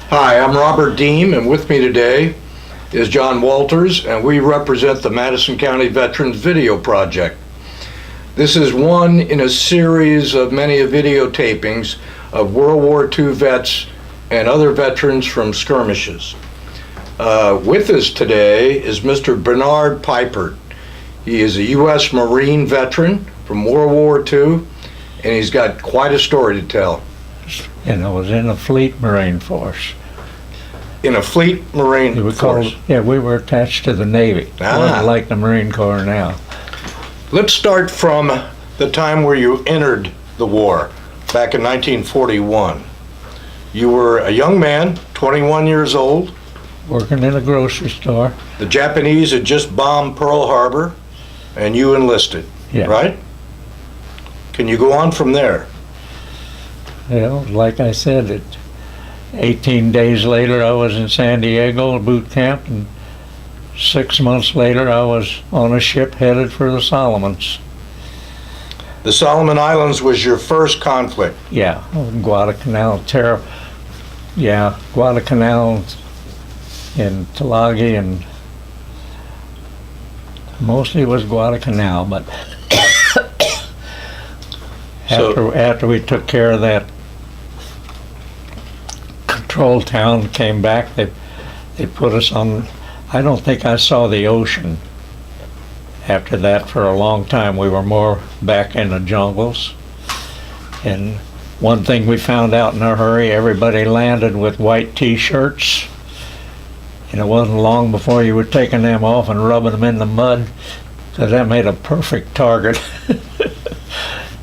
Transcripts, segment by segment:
Hi, I'm Robert Deem, and with me today is John Walters, and we represent the Madison County Veterans Video Project. This is one in a series of many videotapings of World War II vets and other veterans from skirmishes. With us today is Mr. Bernard Peipert. He is a U.S. Marine veteran from World War II, and he's got quite a story to tell. And I was in a Fleet Marine Force. In a Fleet Marine Force? Yeah, we were attached to the Navy. Wasn't like the Marine Corps now. Let's start from the time where you entered the war, back in 1941. You were a young man, 21 years old. Working in a grocery store. The Japanese had just bombed Pearl Harbor, and you enlisted, right? Can you go on from there? Well, like I said, 18 days later I was in San Diego, boot camp, and 6 months later I was on a ship headed for the Solomons. The Solomon Islands was your first conflict? Yeah, Guadalcanal, Guadalcanal and Tulagi, and mostly it was Guadalcanal, but after we took care of that control town, came back, they put us on. I don't think I saw the ocean after that for a long time. We were more back in the jungles. And one thing we found out in a hurry, everybody landed with white t-shirts, and it wasn't long before you were taking them off and rubbing them in the mud, because that made a perfect target.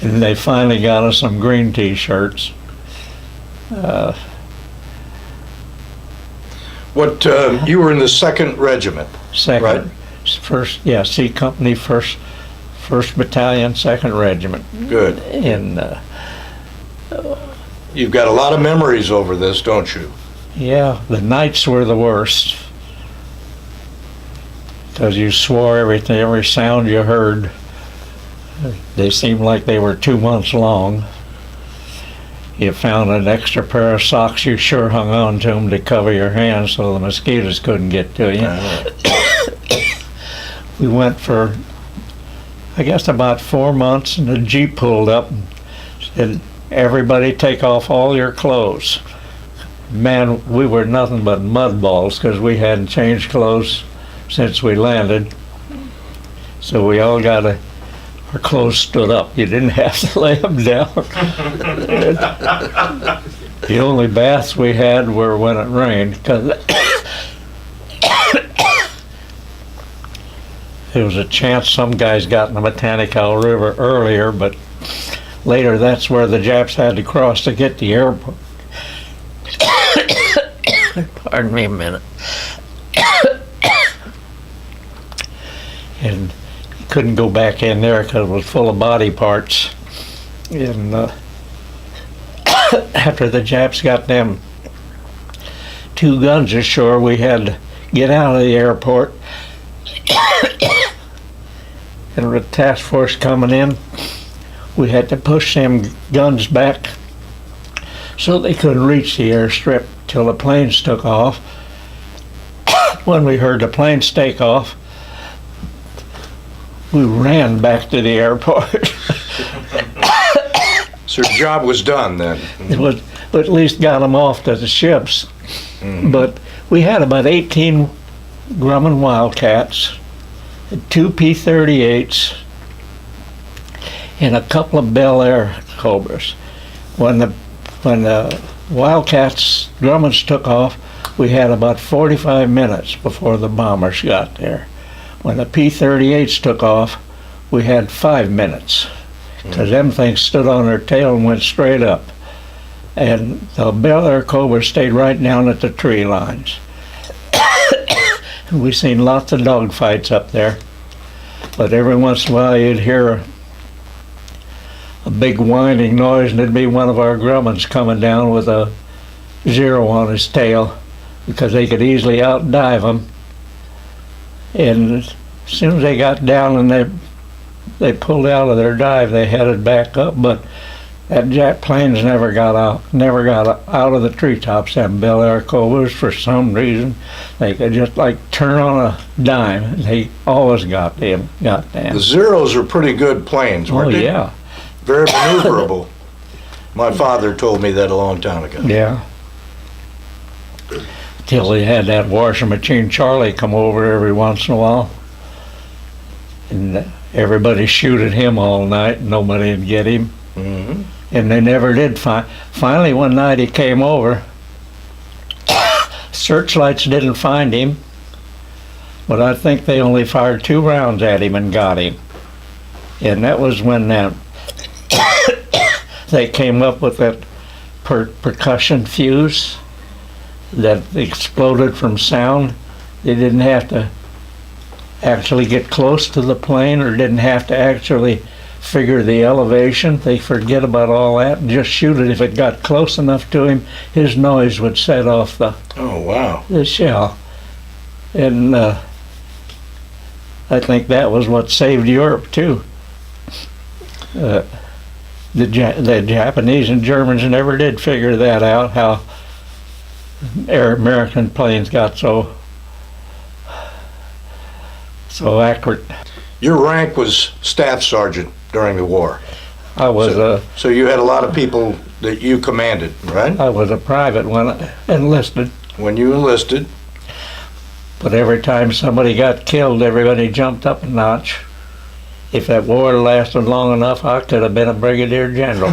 And they finally got us some green t-shirts. You were in the 2nd Regiment, Second, right? First, yeah, C Company, first Battalion, 2nd Regiment. Good. And you've got a lot of memories over this, don't you? yeah, the nights were the worst, because you swore every sound you heard. They seemed like they were 2 months long. You found an extra pair of socks, you sure hung on to them to cover your hands so the mosquitoes couldn't get to you. We went for, I guess, about 4 months, and the Jeep pulled up and said, "Everybody take off all your clothes." Man, we were nothing but mud balls because we hadn't changed clothes since we landed. So we all got our clothes stood up. You didn't have to lay them down. The only baths we had were when it rained, because there was a chance some guys got in the Guadalcanal River earlier, but later that's where the Japs had to cross to get to the airport. Pardon me a minute. And couldn't go back in there because it was full of body parts. And after the Japs got them 2 guns ashore, we had to get out of the airport. And with the task force coming in, we had to push them guns back so they couldn't reach the airstrip till the planes took off. When we heard the planes take off, we ran back to the airport. So your job was done then? But at least got them off to the ships. Mm-hmm. But we had about 18 Grumman Wildcats, 2 P-38s, and a couple of Bel Air Cobras. When the Wildcats, Grummans took off, we had about 45 minutes before the bombers got there. When the P-38s took off, we had 5 minutes, because them things stood on their tail and went straight up. And the Bel Air Cobra stayed right down at the tree lines. We seen lots of dogfights up there, but every once in a while you'd hear a big whining noise, and it'd be one of our Grummans coming down with a 0 on his tail, because they could easily outdive them. And as soon as they got down and they pulled out of their dive, they headed back up. But That jet planes never got out of the treetops. Them Bel Air Cobras, for some reason, they could just like turn on a dime. They always got them. The Zeros are pretty good planes, Oh weren't they? yeah, Very maneuverable. My father told me that a long time ago. yeah. Till they had that washing machine Charlie come over every once in a while, and everybody shoot at him all night. And nobody would get him. Hmm. And they never did find. Finally, one night he came over. Searchlights didn't find him, but I think they only fired 2 rounds at him and got him. And that was when they came up with that percussion fuse that exploded from sound. They didn't have to actually get close to the plane, or didn't have to actually figure the elevation. They forget about all that and just shoot it. If it got close enough to him, his noise would set off Oh, wow. the shell. And I think that was what saved Europe too. The Japanese and Germans never did figure that out, how American planes got so accurate. Your rank was staff sergeant during the war. I was So you had a lot of people that you commanded, right? I was a private when I enlisted, When you enlisted. but every time somebody got killed, everybody jumped up a notch. If that war lasted long enough, I could have been a brigadier general.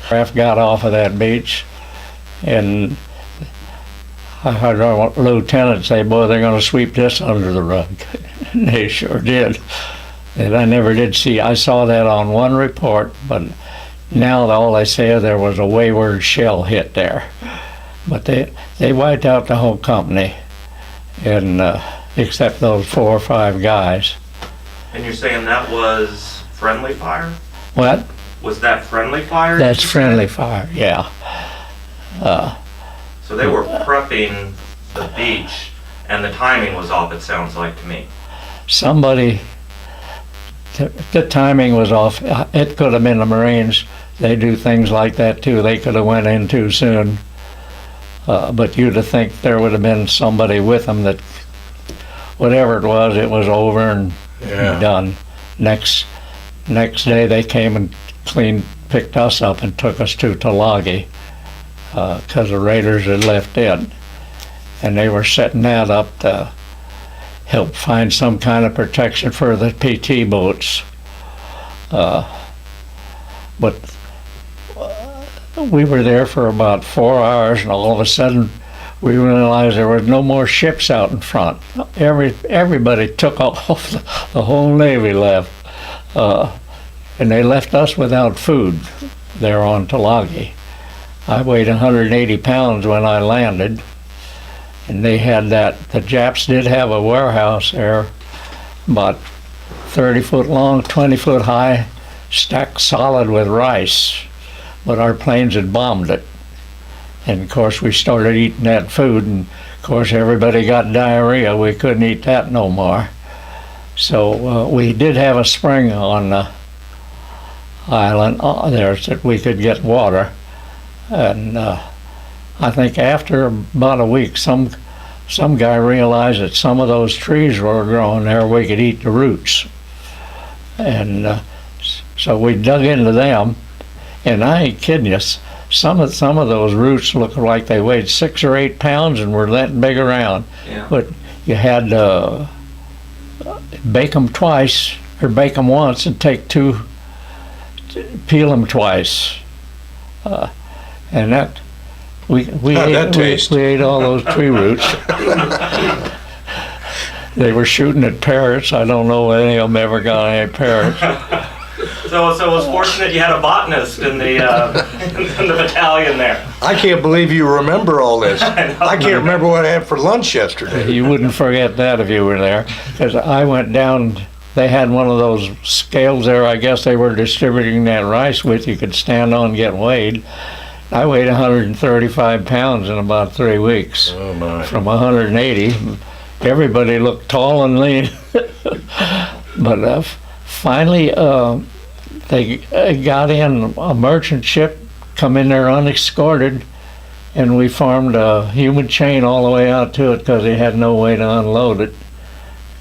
Craft got off of that beach, and I heard our lieutenant say, "Boy, they're going to sweep this under the rug." And they sure did. And I never did see. I saw that on one report, but now all they say is there was a wayward shell hit there. But they wiped out the whole company, and except those 4 or 5 guys. And you're saying that was friendly fire? What? Was that friendly fire? That's friendly fire. Yeah. So they were prepping the beach, and the timing was off, it sounds like to me. The timing was off. It could have been the Marines. They do things like that too. They could have went in too soon. But you'd have think there would have been somebody with them that, whatever it was over and done. Next day they came and picked us up and took us to Tulagi, because the raiders had left it. And they were setting that up to help find some kind of protection for the PT boats. But we were there for about 4 hours, and all of a sudden we realized there was no more ships out in front. Everybody took off. The whole Navy left. And they left us without food there on Tulagi. I weighed 180 pounds when I landed, and they had the Japs did have a warehouse there, about 30 foot long, 20 foot high, stacked solid with rice, but our planes had bombed it. And of course we started eating that food, and of course everybody got diarrhea. We couldn't eat that no more. So we did have a spring on the island there that we could get water. And I think after about a week, some guy realized that some of those trees were growing there, we could eat the roots. And so we dug into them, and I ain't kidding you, some of those roots looked like they weighed 6 or 8 pounds and were that big around. Yeah. But you had to bake them twice, or bake them once and take 2, peel them twice. And that we ate all those tree roots. They were shooting at parrots. I don't know if any of them ever got any parrots. So it was fortunate you had a botanist in the in the battalion there. I can't believe you remember all this. I can't remember what I had for lunch yesterday. You wouldn't forget that if you were there, because I went down. They had one of those scales there. I guess they were distributing that rice with. You could stand on and get weighed. I weighed 135 pounds in about 3 weeks. Oh my. From 180. Everybody looked tall and lean. But finally, they got in a merchant ship, come in there unescorted, and we formed a human chain all the way out to it because they had no way to unload it.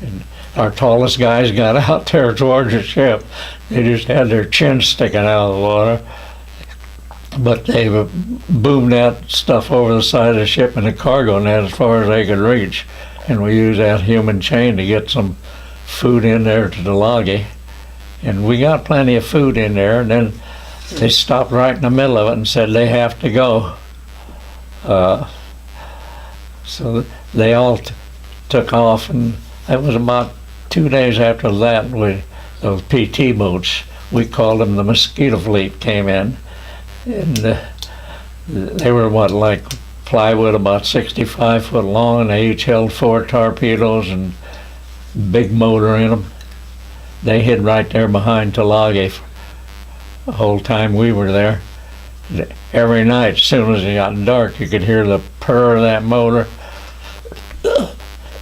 And our tallest guys got out there towards the ship. They just had their chins sticking out of the water. But they boomed that stuff over the side of the ship in the cargo net as far as they could reach. And we used that human chain to get some food in there to the Loggy. And we got plenty of food in there, and then they stopped right in the middle of it and said they have to go. So they all took off, and it was about 2 days after that, those PT boats, we called them the Mosquito Fleet, came in. And they were like plywood, about 65 foot long, and they each held 4 torpedoes and big motor in them. They hid right there behind Tulagi the whole time we were there. Every night, as soon as it got dark, you could hear the purr of that motor.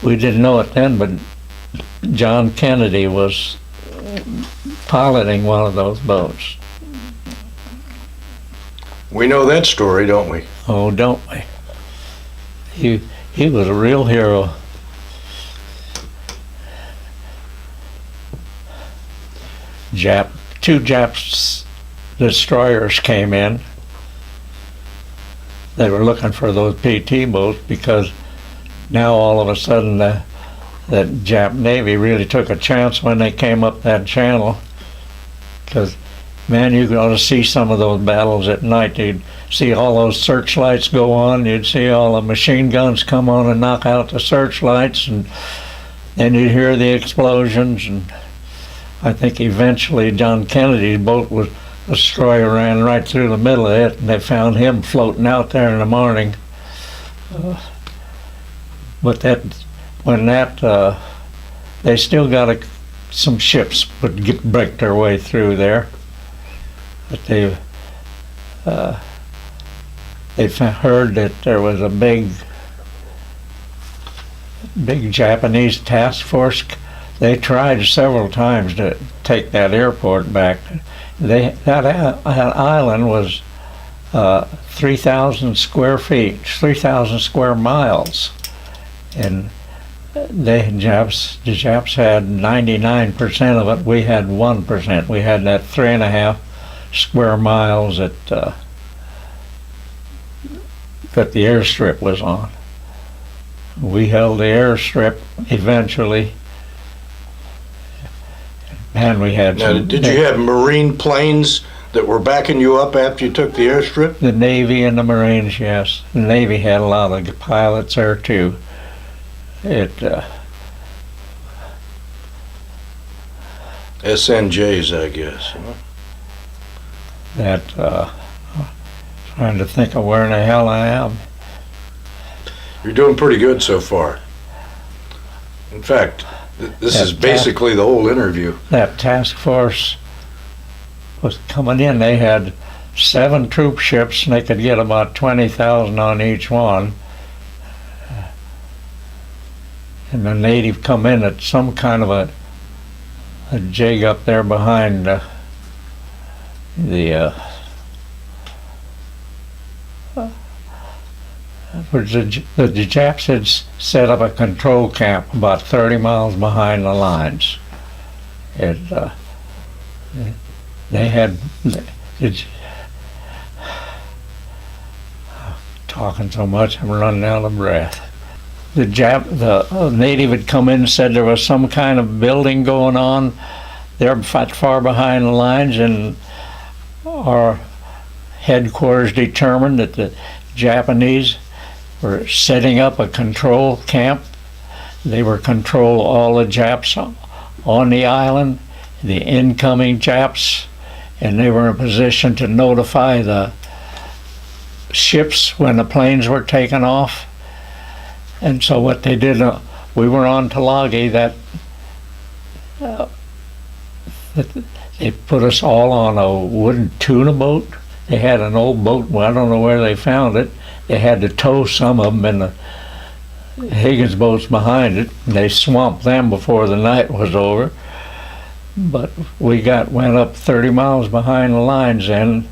We didn't know it then, but John Kennedy was piloting one of those boats. We know that story, don't we? Oh, don't we? He was a real hero. Two Japs destroyers came in. They were looking for those PT boats because now all of a sudden that Jap Navy really took a chance when they came up that channel. Because, man, you ought to see some of those battles at night. You'd see all those searchlights go on. You'd see all the machine guns come on and knock out the searchlights, and then you'd hear the explosions. And I think eventually John Kennedy's boat was a destroyer, ran right through the middle of it, and they found him floating out there in the morning. But they still got some ships would break their way through there. But they heard that there was a big Japanese task force. They tried several times to take that airport back. That island was 3,000 square feet, 3,000 square miles, and the Japs had 99% of it. We had 1%. We had that 3.5 square miles that the airstrip was on. We held the airstrip eventually. And we had now, did you have Marine planes that were backing you up after you took the airstrip? The Navy and the Marines, yes. The Navy had a lot of pilots there too. SNJs, I guess. Trying to think of where in the hell I am. You're doing pretty good so far. In fact, this is basically the whole interview. That task force was coming in. They had 7 troop ships, and they could get about 20,000 on each one. And the native come in at some kind of a jig up there behind the Japs had set up a control camp about 30 miles behind the lines. They had talking so much I'm running out of breath. The native had come in and said there was some kind of building going on there far behind the lines, and our headquarters determined that the Japanese were setting up a control camp. They were control all the Japs on the island, the incoming Japs, and they were in a position to notify the ships when the planes were taken off. And so what they did, we were on Tulagi, that they put us all on a wooden tuna boat. They had an old boat, well, I don't know where they found it. They had to tow some of them in the Higgins boats behind it. And they swamped them before the night was over. but we went up 30 miles behind the lines and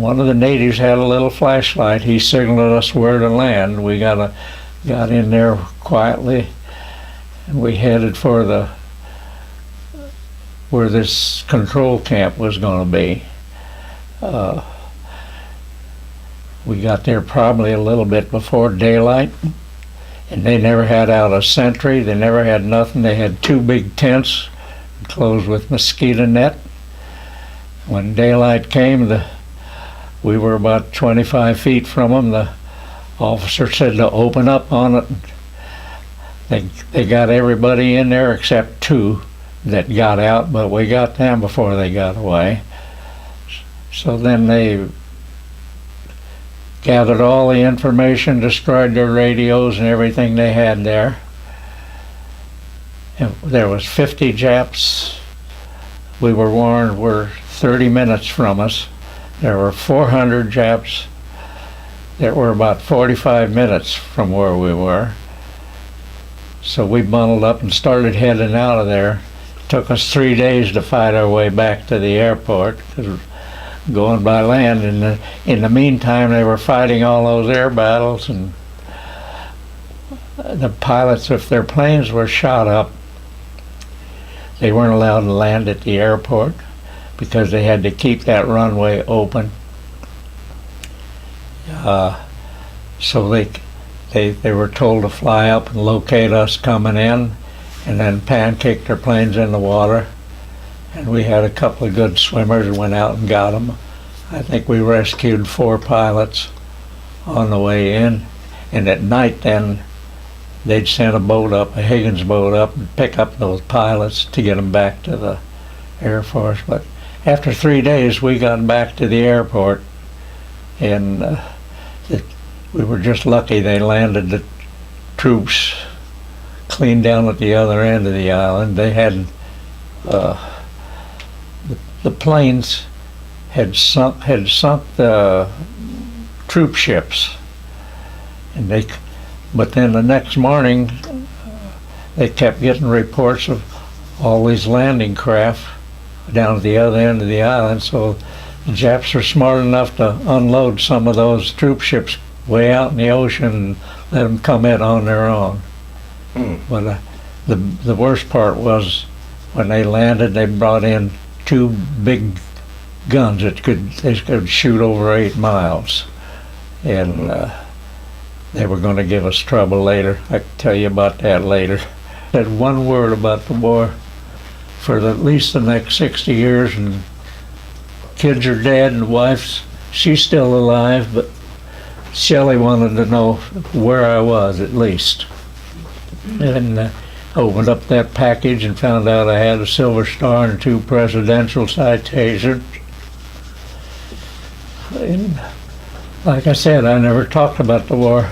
one of the natives had a little flashlight. He signaled us where to land. We got in there quietly, and we headed for where this control camp was going to be. We got there probably a little bit before daylight, and they never had out a sentry. They never had nothing. They had 2 big tents closed with mosquito net. When daylight came, we were about 25 feet from them. The officer said to open up on it. They got everybody in there except 2 that got out, but we got them before they got away. So then they gathered all the information, destroyed their radios and everything they had there. And there was 50 Japs, we were warned, were 30 minutes from us. There were 400 Japs that were about 45 minutes from where we were. So we bundled up and started heading out of there. It took us 3 days to fight our way back to the airport, 'cause going by land. In the meantime, they were fighting all those air battles, and the pilots, if their planes were shot up, they weren't allowed to land at the airport because they had to keep that runway open. So they were told to fly up and locate us coming in, and then pancake their planes in the water. And we had a couple of good swimmers and went out and got them. I think we rescued 4 pilots on the way in. And at night then, they'd send a Higgins boat up and pick up those pilots to get them back to the Air Force. But after 3 days, we got back to the airport, and we were just lucky they landed the troops clean down at the other end of the island. They had the planes had sunk the troop ships, and but then the next morning they kept getting reports of all these landing craft down at the other end of the island. So the Japs were smart enough to unload some of those troop ships way out in the ocean and let them come in on their own. But the worst part was when they landed, they brought in 2 big guns that could shoot over 8 miles, and they were going to give us trouble later. I can tell you about that later. Said one word about the war for at least the next 60 years, and kids are dead, and she's still alive, but Shelley wanted to know where I was at least. And opened up that package and found out I had a Silver Star and 2 presidential citations. And like I said, I never talked about the war.